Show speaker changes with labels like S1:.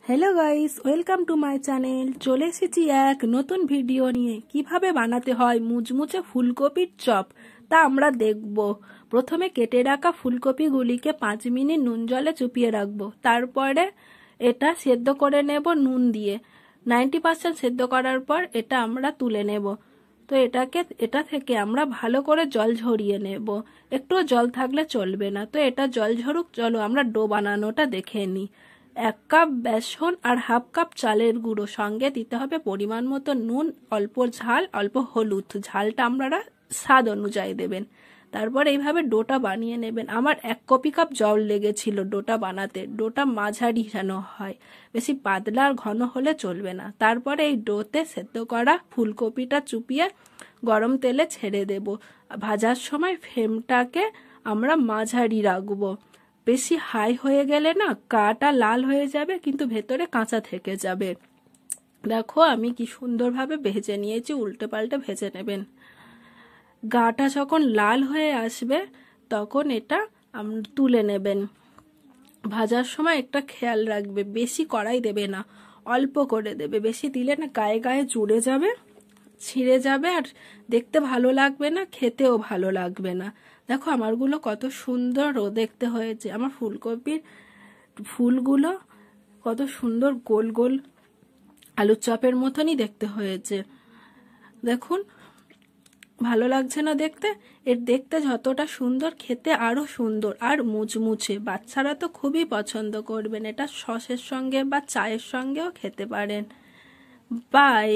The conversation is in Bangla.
S1: Hello guys, welcome to my channel. চলে এসেছি এক নতুন ভিডিও নিয়ে। কিভাবে বানাতে হয় মুচমুচে ফুলকপির চপ তা আমরা দেখব। প্রথমে কেটে রাখা ফুলকপিগুলিকে 5 মিনিট নুন জলে চুপিয়ে রাখবো। তারপরে এটা সেদ্ধ করে নেব নুন দিয়ে। 90% সেদ্ধ করার পর এটা আমরা তুলে নেব। তো এটা থেকে আমরা ভালো করে জল ঝরিয়ে নেব। একটু জল থাকলে চলবে না। তো এটা জল ঝরুক, চলো আমরা ডো বানানোটা দেখে নিই। 1 কাপ বেসন আর হাফ কাপ চালের গুঁড়ো, সঙ্গে দিতে হবে পরিমাণ মতো নুন, অল্প ঝাল, অল্প হলুদ। ঝালটা আপনারা স্বাদ অনুযায়ী দেবেন। তারপর এইভাবে ডোটা বানিয়ে নেবেন। আমার 1 কপি কাপ জল লেগেছিল ডোটা বানাতে। ডোটা মাঝারি যেন হয়, বেশি পাতলা আর ঘন হলে চলবে না। তারপরে এই ডোতে সেদ্ধ করা ফুলকপিটা চুপিয়ে গরম তেলে ছেড়ে দেব। ভাজার সময় ফ্লেমটাকে আমরা মাঝারি রাখবো। বেশি হাই হয়ে গেলে না গাটা লাল হয়ে যাবে, কিন্তু ভেতরে কাঁচা থেকে যাবে। দেখো আমি কি সুন্দরভাবে ভেজে নিয়েছি। উল্টে পাল্টে ভেজে নেবেন। গাটা যখন লাল হয়ে আসবে তখন এটা তুলে নেবেন। ভাজার সময় একটা খেয়াল রাখবে, বেশি কড়াই দেবে না, অল্প করে দেবে। বেশি দিলে না গায়ে গায়ে জুড়ে যাবে, ছিঁড়ে যাবে, আর দেখতে ভালো লাগবে না, খেতেও ভালো লাগবে না। দেখো আমারগুলো কত সুন্দর দেখতে হয়েছে। আমার ফুলকপির ফুলগুলো কত সুন্দর গোল গোল আলুর চপের মতনই দেখতে হয়েছে। দেখুন, ভালো লাগছে না দেখতে? এর দেখতে যতটা সুন্দর, খেতে আরো সুন্দর আর মুচমুচে। বাচ্চারা তো খুবই পছন্দ করবেন। এটা সসের সঙ্গে বা চায়ের সঙ্গেও খেতে পারেন। বাই।